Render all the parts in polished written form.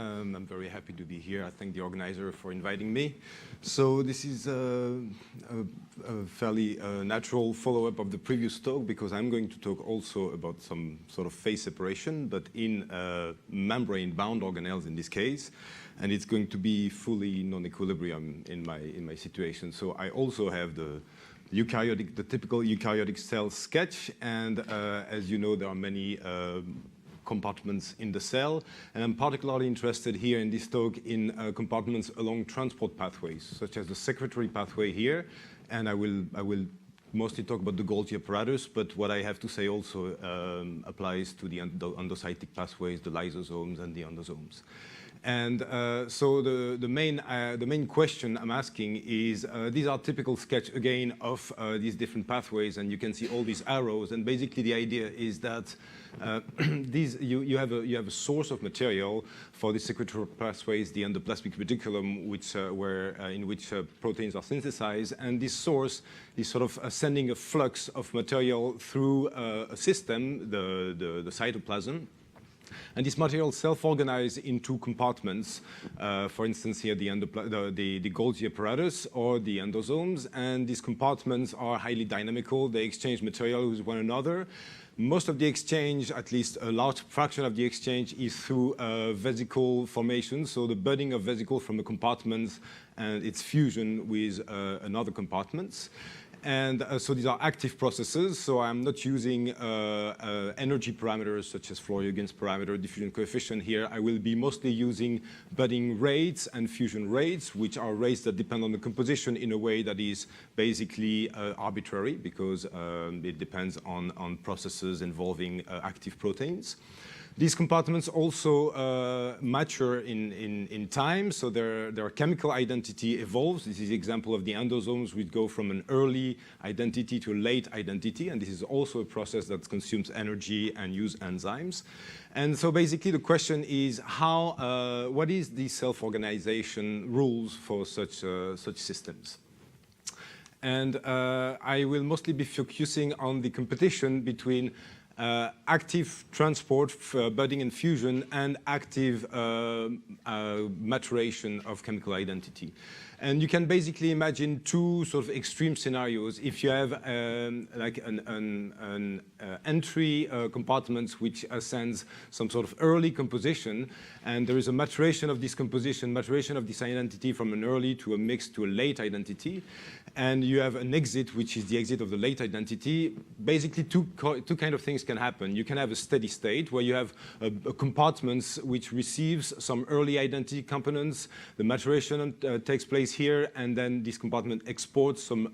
I'm very happy to be here. I thank the organizer for inviting me. So this is a fairly natural follow-up of the previous talk, because I'm going to talk also about some sort of phase separation, but in membrane-bound organelles in this case. And it's going to be fully non-equilibrium in my situation. So I also have the typical eukaryotic cell sketch, and as you know, there are many compartments in the cell, and I'm particularly interested here in this talk in compartments along transport pathways, such as the secretory pathway here, and I will mostly talk about the Golgi apparatus, but what I have to say also applies to the endocytic pathways, the lysosomes and the endosomes. And so the main question I'm asking is, these are typical sketch again of these different pathways, and you can see all these arrows. And basically, the idea is that you have a source of material for the secretory pathways, the endoplasmic reticulum, in which proteins are synthesized, and this source is sort of sending a flux of material through a system, the cytoplasm. And this material self-organizes into compartments. For instance, here the Golgi apparatus or the endosomes. And these compartments are highly dynamical. They exchange material with one another. Most of the exchange, at least a large fraction of the exchange, is through vesicle formation. So the budding of vesicle from the compartments and its fusion with another compartments. And so these are active processes, so I'm not using energy parameters such as Flory-Huygens parameter, diffusion coefficient here. I will be mostly using budding rates and fusion rates, which are rates that depend on the composition in a way that is basically arbitrary, because it depends on processes involving active proteins. These compartments also mature in time, so their chemical identity evolves. This is the example of the endosomes, which go from an early identity to a late identity, and this is also a process that consumes energy and uses enzymes. And so basically the question is what is the self-organization rules for such systems? And I will mostly be focusing on the competition between active transport, budding and fusion, and active maturation of chemical identity. And you can basically imagine two sort of extreme scenarios. If you have like an entry compartment which sends some sort of early composition, and there is a maturation of this composition, maturation of this identity from an early to a mixed to a late identity, and you have an exit, which is the exit of the late identity, basically two kind of things can happen. You can have a steady state where you have a compartment which receives some early identity components, the maturation takes place here, and then this compartment exports some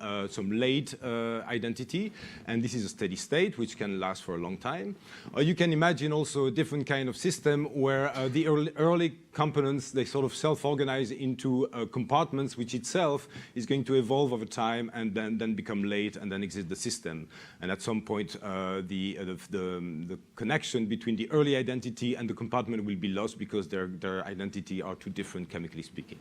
late identity, and this is a steady state which can last for a long time. Or you can imagine also a different kind of system where the early components, they sort of self-organize into compartments, which itself is going to evolve over time and then become late and then exit the system. And at some point, the connection between the early identity and the compartment will be lost because their identity are too different, chemically speaking.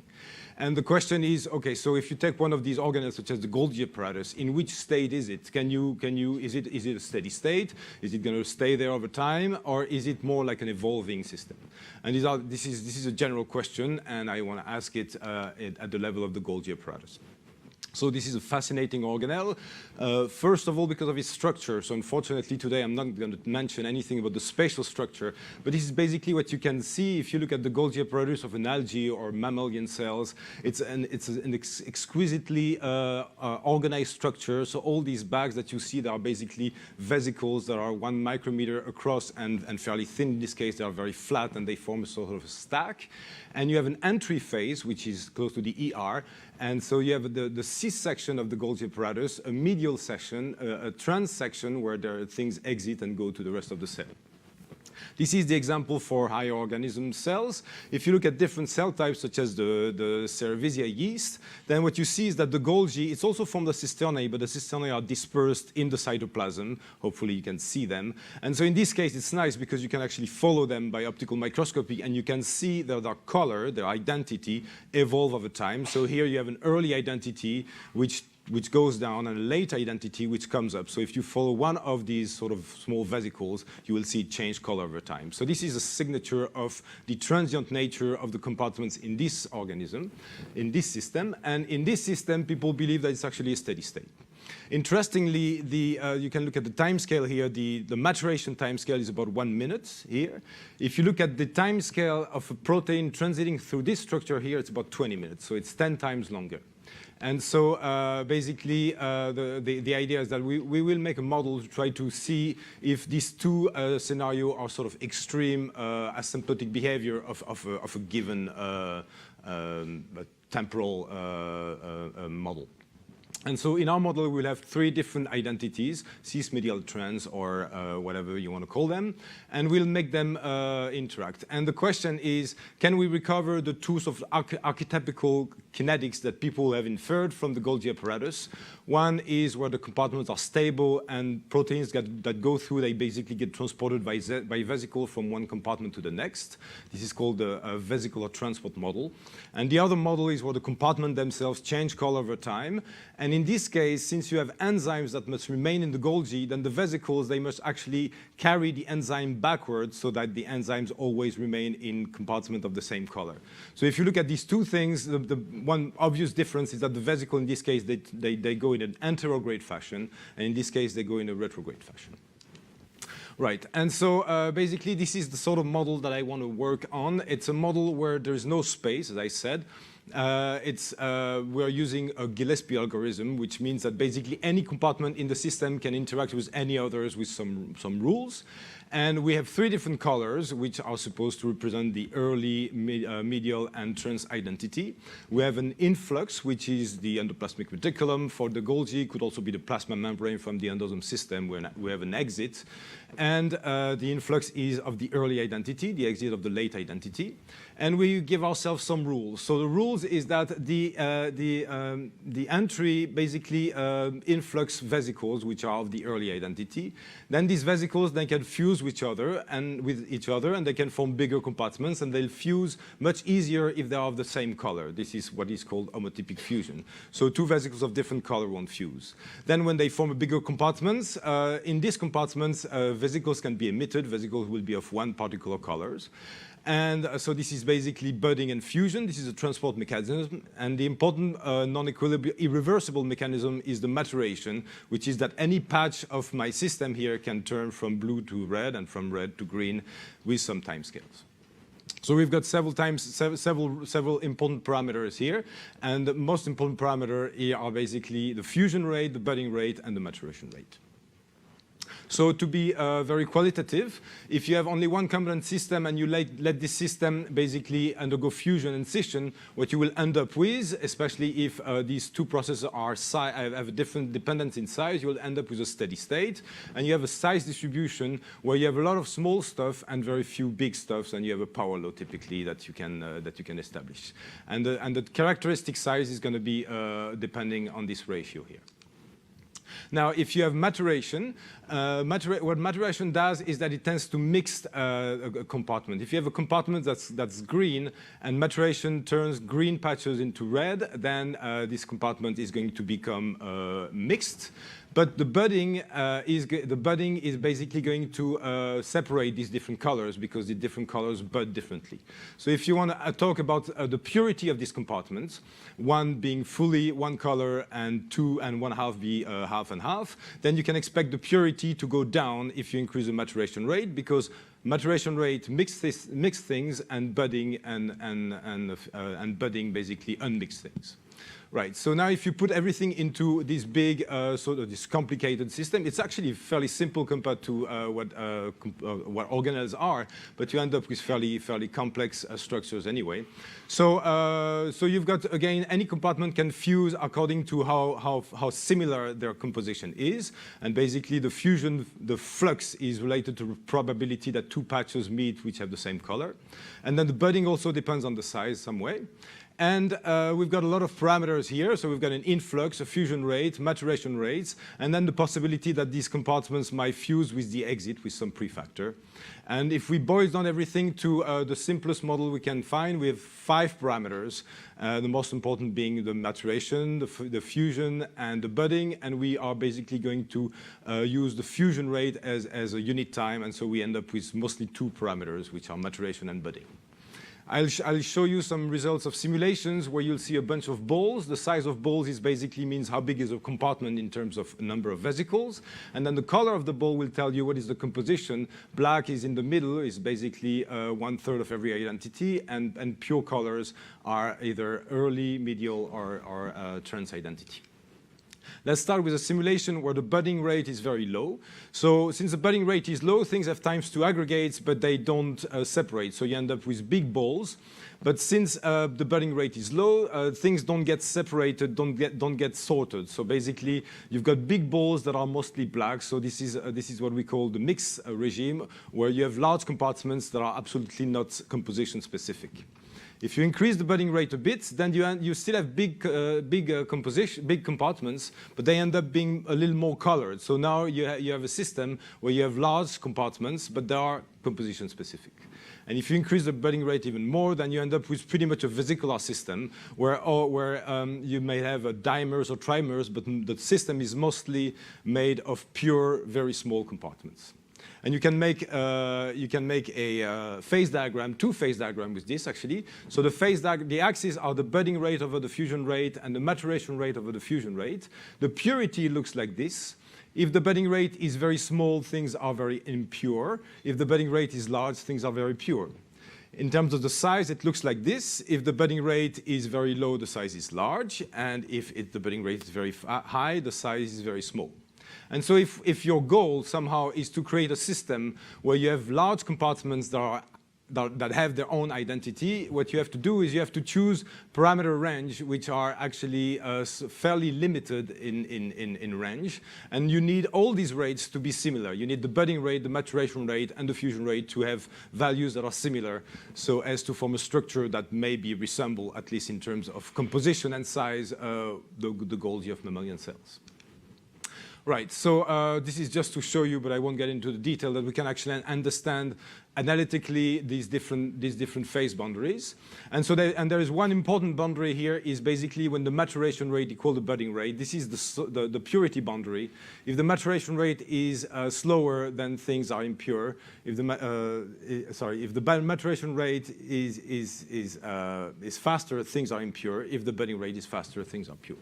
And the question is, okay, so if you take one of these organelles, such as the Golgi apparatus, in which state is it? Is it a steady state? Is it going to stay there over time, or is it more like an evolving system? And this is a general question, and I want to ask it at the level of the Golgi apparatus. So this is a fascinating organelle, first of all because of its structure. So unfortunately today I'm not going to mention anything about the spatial structure, but this is basically what you can see if you look at the Golgi apparatus of an algae or mammalian cells. It's an exquisitely organized structure. So all these bags that you see, they are basically vesicles that are 1 micrometer across and fairly thin. In this case, they are very flat and they form a sort of a stack. And you have an entry phase, which is close to the ER. And so you have the cis section of the Golgi apparatus, a medial section, a trans section where things exit and go to the rest of the cell. This is the example for higher organism cells. If you look at different cell types, such as the Cerevisia yeast, then what you see is that the Golgi, it's also from the cisternae, but the cisternae are dispersed in the cytoplasm. Hopefully you can see them. And so in this case, it's nice because you can actually follow them by optical microscopy, and you can see that their color, their identity, evolve over time. So here you have an early identity, which which goes down, and a late identity which comes up. So if you follow one of these sort of small vesicles, you will see it change color over time. So this is a signature of the transient nature of the compartments in this organism, in this system. And in this system, people believe that it's actually a steady state. Interestingly, you can look at the time scale here. The maturation time scale is about 1 minute here. If you look at the time scale of a protein transiting through this structure here, it's about 20 minutes. So it's 10 times longer. And so basically, the idea is that we will make a model to try to see if these two scenarios are sort of extreme asymptotic behavior of a given temporal model. And so in our model, we'll have 3 different identities, cis-medial trans, or whatever you want to call them, and we'll make them interact. And the question is, can we recover the two sort of archetypical kinetics that people have inferred from the Golgi apparatus? One is where the compartments are stable and proteins that go through, they basically get transported by vesicle from one compartment to the next. This is called the vesicular transport model. And the other model is where the compartments themselves change color over time. And in this case, since you have enzymes that must remain in the Golgi, then the vesicles, they must actually carry the enzyme backwards so that the enzymes always remain in compartment of the same color. So if you look at these two things, the one obvious difference is that the vesicle in this case, they go in an anterograde fashion, and in this case, they go in a retrograde fashion. Right, and so basically this is the sort of model that I want to work on. It's a model where there is no space, as I said. We're using a Gillespie algorithm, which means that basically any compartment in the system can interact with any others with some rules. And we have 3 different colors, which are supposed to represent the early, medial, and trans identity. We have an influx, which is the endoplasmic reticulum for the Golgi. Could also be the plasma membrane from the endosome system, where we have an exit. And the influx is of the early identity, the exit of the late identity. And we give ourselves some rules. So the rules is that the entry basically influx vesicles, which are of the early identity. Then these vesicles, they can fuse with each other, and they can form bigger compartments, and they'll fuse much easier if they are of the same color. This is what is called homotypic fusion. So 2 vesicles of different color won't fuse. Then when they form a bigger compartments, in these compartments, vesicles can be emitted. Vesicles will be of one particular colors. And so this is basically budding and fusion. This is a transport mechanism. And the important non-equilibrium, irreversible mechanism is the maturation, which is that any patch of my system here can turn from blue to red and from red to green with some time scales. So we've got several important parameters here. And the most important parameter here are basically the fusion rate, the budding rate, and the maturation rate. So to be very qualitative, if you have only one component system and you let this system basically undergo fusion and scission, what you will end up with, especially if these two processes have a different dependence in size, you will end up with a steady state. And you have a size distribution where you have a lot of small stuff and very few big stuffs, and you have a power law typically that you can establish. And the characteristic size is going to be depending on this ratio here. Now, if you have maturation, what maturation does is that it tends to mix a compartment. If you have a compartment that's green and maturation turns green patches into red, then this compartment is going to become mixed. But the budding is basically going to separate these different colors because the different colors bud differently. So if you want to talk about the purity of these compartments, one being fully one color and 2 1/2 be half and half, then you can expect the purity to go down if you increase the maturation rate, because maturation rate mix things, and budding and budding basically unmix things. Right, so now if you put everything into this big, sort of this complicated system, it's actually fairly simple compared to what organelles are, but you end up with fairly complex structures anyway. So you've got, again, any compartment can fuse according to how similar their composition is, and basically the flux is related to the probability that 2 patches meet which have the same color. And then the budding also depends on the size some way. And we've got a lot of parameters here. So we've got an influx, a fusion rate, maturation rates, and then the possibility that these compartments might fuse with the exit with some prefactor. And if we boil down everything to the simplest model we can find, we have 5 parameters, the most important being the maturation, the fusion, and the budding. And we are basically going to use the fusion rate as a unit time. And so we end up with mostly 2 parameters, which are maturation and budding. I'll show you some results of simulations where you'll see a bunch of balls. The size of balls is basically means how big is a compartment in terms of number of vesicles. And then the color of the ball will tell you what is the composition. Black is in the middle, is basically 1/3 of every identity. And pure colors are either early, medial, or trans identity. Let's start with a simulation where the budding rate is very low. So since the budding rate is low, things have times to aggregate, but they don't separate. So you end up with big balls. But since the budding rate is low, things don't get separated, don't get sorted. So basically, you've got big balls that are mostly black. So this is what we call the mixed regime, where you have large compartments that are absolutely not composition specific. If you increase the budding rate a bit, then you still have big compartments, but they end up being a little more colored. So now you have a system where you have large compartments, but they are composition specific. And if you increase the budding rate even more, then you end up with pretty much a vesicular system where you may have dimers or trimers, but the system is mostly made of pure, very small compartments. And you can make a phase diagram, 2-phase diagram with this actually. So the axes are the budding rate over the fusion rate and the maturation rate over the fusion rate. The purity looks like this. If the budding rate is very small, things are very impure. If the budding rate is large, things are very pure. In terms of the size, it looks like this. If the budding rate is very low, the size is large. And if the budding rate is very high, the size is very small. And so if your goal somehow is to create a system where you have large compartments that have their own identity, what you have to do is you have to choose parameter range which are actually fairly limited in range. And you need all these rates to be similar. You need the budding rate, the maturation rate, and the fusion rate to have values that are similar so as to form a structure that maybe resemble, at least in terms of composition and size, the Golgi of mammalian cells. Right, so this is just to show you, but I won't get into the detail, that we can actually understand analytically these different phase boundaries. And so there is one important boundary here is basically when the maturation rate equals the budding rate. This is the purity boundary. If the maturation rate is slower, then things are impure. If the maturation rate is faster, things are impure. If the budding rate is faster, things are pure.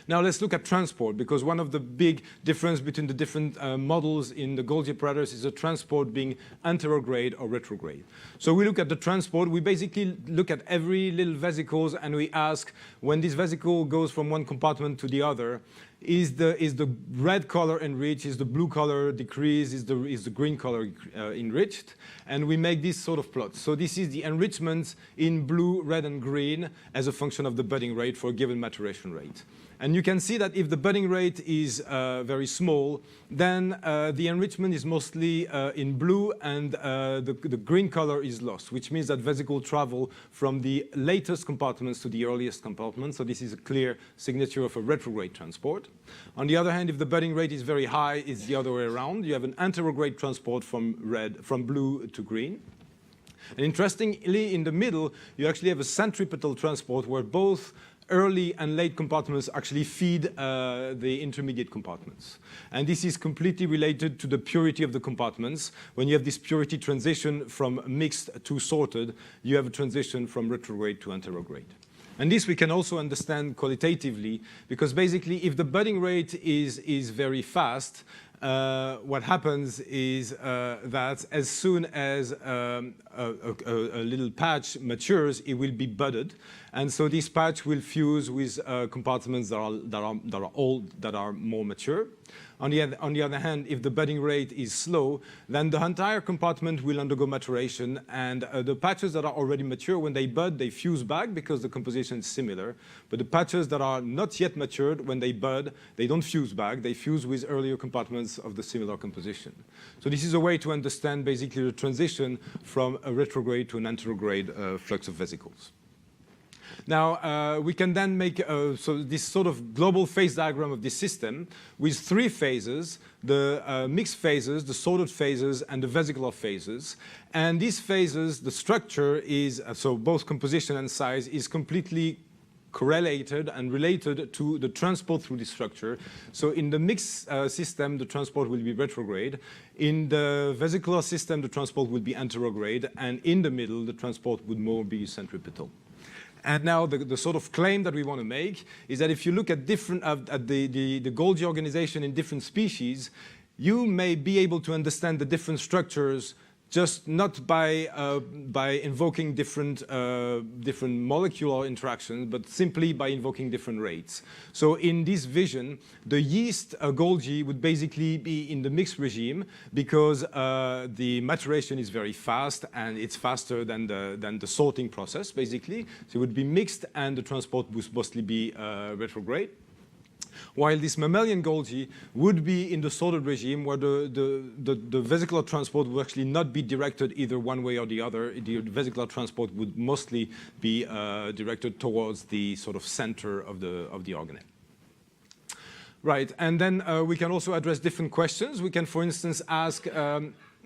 Now let's look at transport, because one of the big differences between the different models in the Golgi apparatus is the transport being anterograde or retrograde. So we look at the transport, we basically look at every little vesicles and we ask, when this vesicle goes from one compartment to the other, is the red color enriched, is the blue color decreased, is the green color enriched? And we make this sort of plot. So this is the enrichment in blue, red, and green as a function of the budding rate for a given maturation rate. And you can see that if the budding rate is very small, then the enrichment is mostly in blue and the green color is lost, which means that vesicles travel from the latest compartments to the earliest compartments. So this is a clear signature of a retrograde transport. On the other hand, if the budding rate is very high, it's the other way around. You have an anterograde transport from blue to green. And interestingly, in the middle, you actually have a centripetal transport where both early and late compartments actually feed the intermediate compartments. And this is completely related to the purity of the compartments. When you have this purity transition from mixed to sorted, you have a transition from retrograde to anterograde. And this we can also understand qualitatively, because basically if the budding rate is very fast, what happens is that as soon as a little patch matures, it will be budded, and so this patch will fuse with compartments that are more mature. On the other hand, if the budding rate is slow, then the entire compartment will undergo maturation, and the patches that are already mature, when they bud, they fuse back because the composition is similar. But the patches that are not yet matured, when they bud, they don't fuse back. They fuse with earlier compartments of the similar composition. So this is a way to understand basically the transition from a retrograde to an anterograde flux of vesicles. Now, we can then make so this sort of global phase diagram of this system with 3 phases, the mixed phases, the sorted phases, and the vesicular phases. And these phases, the structure is, so both composition and size, is completely correlated and related to the transport through the structure. So in the mixed system, the transport will be retrograde. In the vesicular system, the transport will be anterograde. And in the middle, the transport would more be centripetal. And now the sort of claim that we want to make is that if you look at different at the Golgi organization in different species, you may be able to understand the different structures just not by invoking different molecular interactions, but simply by invoking different rates. So in this vision, the yeast Golgi would basically be in the mixed regime because the maturation is very fast and it's faster than the sorting process, basically. So it would be mixed and the transport would mostly be retrograde. While this mammalian Golgi would be in the sorted regime where the vesicular transport would actually not be directed either one way or the other. The vesicular transport would mostly be directed towards the sort of center of the organelle. Right, and then we can also address different questions. We can, for instance, ask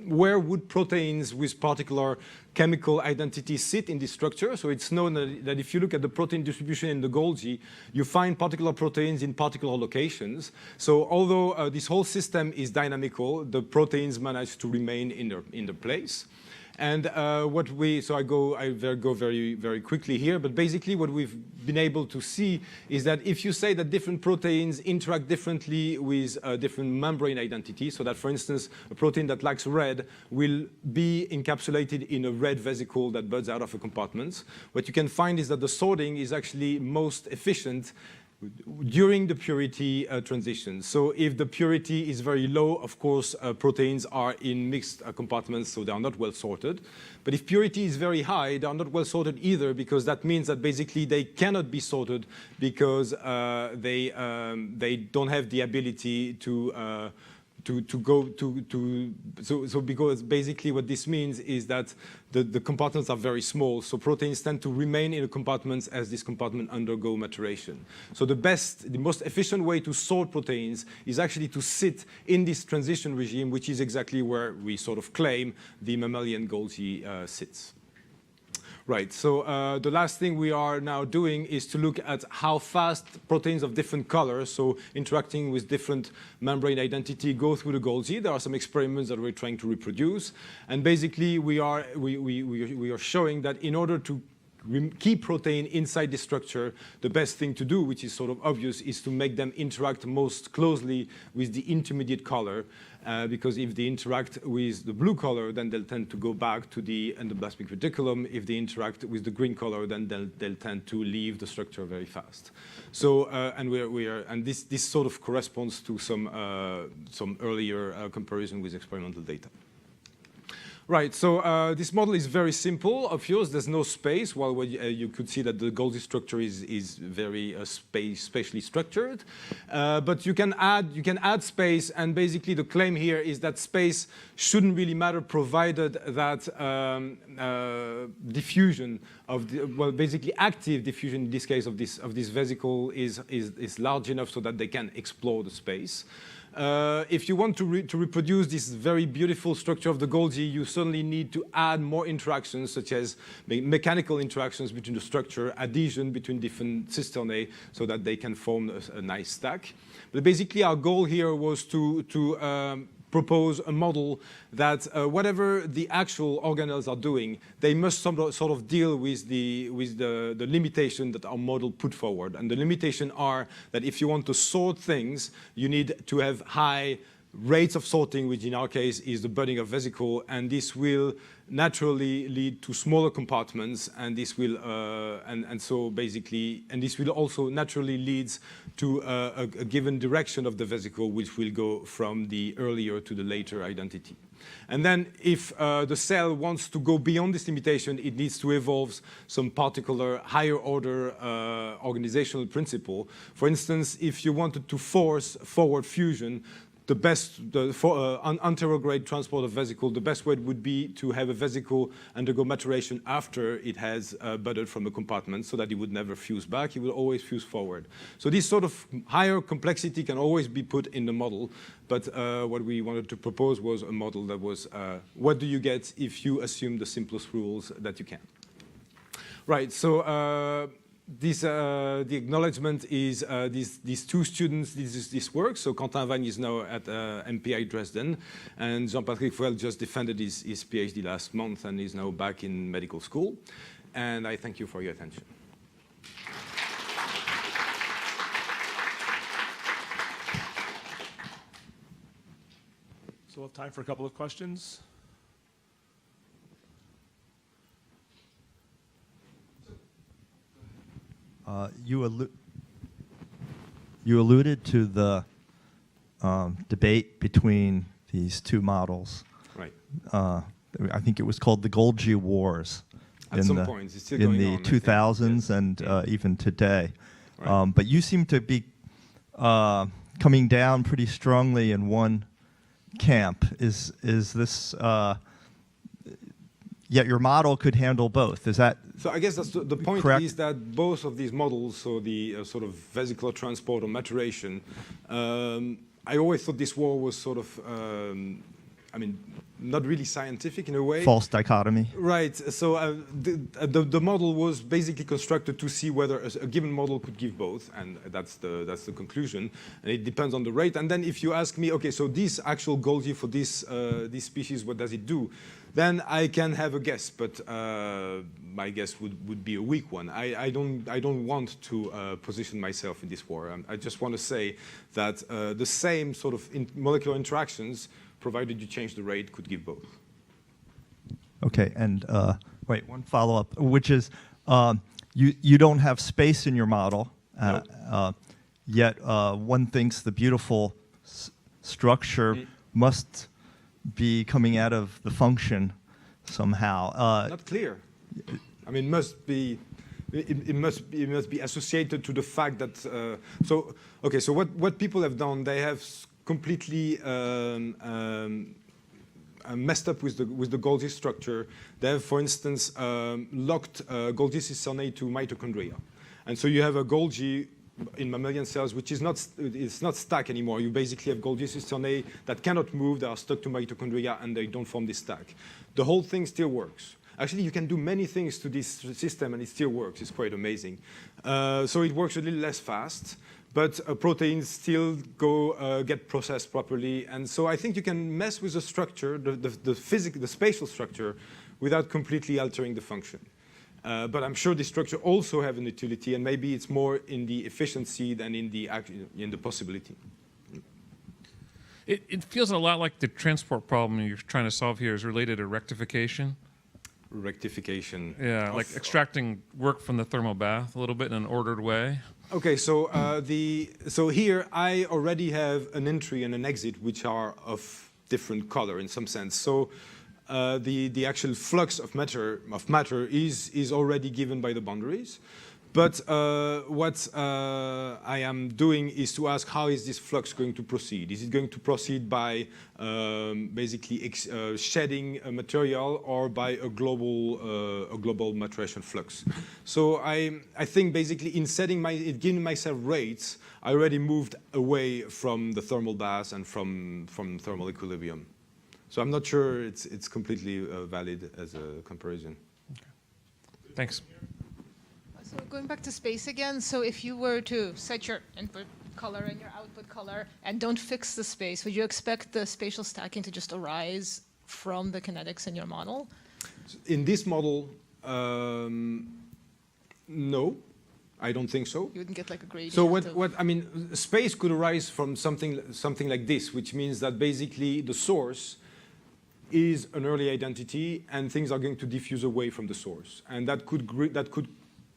where would proteins with particular chemical identity sit in this structure? So it's known that if you look at the protein distribution in the Golgi, you find particular proteins in particular locations. So although this whole system is dynamical, the proteins manage to remain in their place. And I go very, very quickly here, but basically what we've been able to see is that if you say that different proteins interact differently with different membrane identities, so that, for instance, a protein that lacks red will be encapsulated in a red vesicle that buds out of a compartment, what you can find is that the sorting is actually most efficient during the purity transition. So if the purity is very low, of course, proteins are in mixed compartments, so they are not well sorted. But if purity is very high, they are not well sorted either, because that means that basically they cannot be sorted because they don't have the ability so because basically what this means is that the compartments are very small, so proteins tend to remain in the compartments as this compartment undergo maturation. So the most efficient way to sort proteins is actually to sit in this transition regime, which is exactly where we sort of claim the mammalian Golgi sits. Right, so the last thing we are now doing is to look at how fast proteins of different colors, so interacting with different membrane identity, go through the Golgi. There are some experiments that we're trying to reproduce. And basically, we are showing that in order to keep protein inside the structure, the best thing to do, which is sort of obvious, is to make them interact most closely with the intermediate color. Because if they interact with the blue color, then they'll tend to go back to the endoplasmic reticulum. If they interact with the green color, then they'll tend to leave the structure very fast. So, and this sort of corresponds to some earlier comparison with experimental data. Right, so this model is very simple. Of course, there's no space. While you could see that the Golgi structure is very spatially structured, but you can add space, and basically the claim here is that space shouldn't really matter, provided that diffusion of basically active diffusion in this case of this vesicle is large enough so that they can explore the space. If you want to reproduce this very beautiful structure of the Golgi, you certainly need to add more interactions, such as mechanical interactions between the structure, adhesion between different cisternae, so that they can form a nice stack. But basically, our goal here was to propose a model that whatever the actual organelles are doing, they must sort of deal with the limitation that our model put forward. And the limitation are that if you want to sort things, you need to have high rates of sorting, which in our case is the budding of vesicle, and this will naturally lead to smaller compartments, and this will this will also naturally leads to a given direction of the vesicle, which will go from the earlier to the later identity. And then if the cell wants to go beyond this limitation, it needs to evolve some particular higher order organizational principle. For instance, if you wanted to force forward fusion, the best, for anterograde transport of vesicle, the best way would be to have a vesicle undergo maturation after it has budded from a compartment so that it would never fuse back, it will always fuse forward. So this sort of higher complexity can always be put in the model, but what we wanted to propose was a model that was, what do you get if you assume the simplest rules that you can? Right, so the acknowledgement is these two students, this work. So Quentin Vagne is now at MPI Dresden, and Jean-Patrick Fouel just defended his PhD last month and is now back in medical school. And I thank you for your attention. So we'll have time for a couple of questions. You alluded to the debate between these two models. Right. I think it was called the Golgi Wars. At some point, it's still in going the on, 2000s yes. and even today. Right. But you seem to be coming down pretty strongly in one camp. Is this? Yet your model could handle both. Is that? So I guess that's the point correct? Is that both of these models, so the sort of vesicular transport or maturation, I always thought this war was sort of, I mean, not really scientific in a way. False dichotomy. Right. So the model was basically constructed to see whether a given model could give both, and that's the conclusion. And it depends on the rate. And then if you ask me, okay, so this actual Golgi for this species, what does it do? Then I can have a guess, but my guess would be a weak one. I don't want to position myself in this war. I just want to say that the same sort of molecular interactions, provided you change the rate, could give both. Okay, and wait, one follow-up, which is you don't have space in your model, No. yet one thinks the beautiful structure must be coming out of the function somehow. Not clear. I mean, it must be associated to the fact that so what people have done, they have completely messed up with the Golgi structure. They have, for instance, locked Golgi cisternae to mitochondria, and so you have a Golgi in mammalian cells, which is not stack anymore. You basically have Golgi cisternae that cannot move, they are stuck to mitochondria, and they don't form this stack. The whole thing still works. Actually, you can do many things to this system, and it still works. It's quite amazing. So it works a little less fast, but proteins still get processed properly. And so I think you can mess with the structure, the spatial structure, without completely altering the function. But I'm sure this structure also have an utility, and maybe it's more in the efficiency than in the possibility. It feels a lot like the transport problem you're trying to solve here is related to rectification. Rectification. Yeah, like extracting work from the thermal bath a little bit in an ordered way. Okay, so so here I already have an entry and an exit which are of different color in some sense. So the actual flux of matter is already given by the boundaries. But what I am doing is to ask, how is this flux going to proceed? Is it going to proceed by basically shedding a material, or by a global maturation flux? So I think basically in giving myself rates, I already moved away from the thermal bath and from thermal equilibrium. So I'm not sure it's completely valid as a comparison. Okay. Thanks. So going back to space again, so if you were to set your input color and your output color and don't fix the space, would you expect the spatial stacking to just arise from the kinetics in your model? In this model, no, I don't think so. You wouldn't get like a gradient. So what I mean, space could arise from something like this, which means that basically the source is an early identity, and things are going to diffuse away from the source, and that could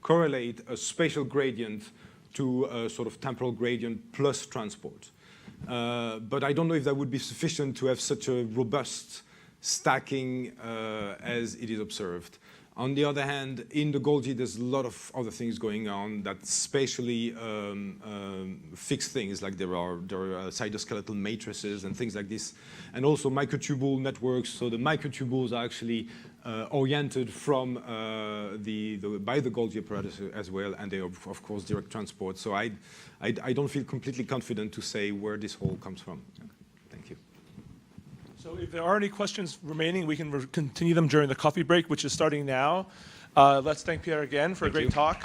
correlate a spatial gradient to a sort of temporal gradient plus transport. But I don't know if that would be sufficient to have such a robust stacking as it is observed. On the other hand, in the Golgi, there's a lot of other things going on that spatially fix things, like there are cytoskeletal matrices and things like this, and also microtubule networks. So the microtubules are actually oriented from by the Golgi apparatus as well, and they are, of course, direct transport. So I don't feel completely confident to say where this whole comes from. Thank you. So if there are any questions remaining, we can continue them during the coffee break, which is starting now. Let's thank Pierre again for a great talk.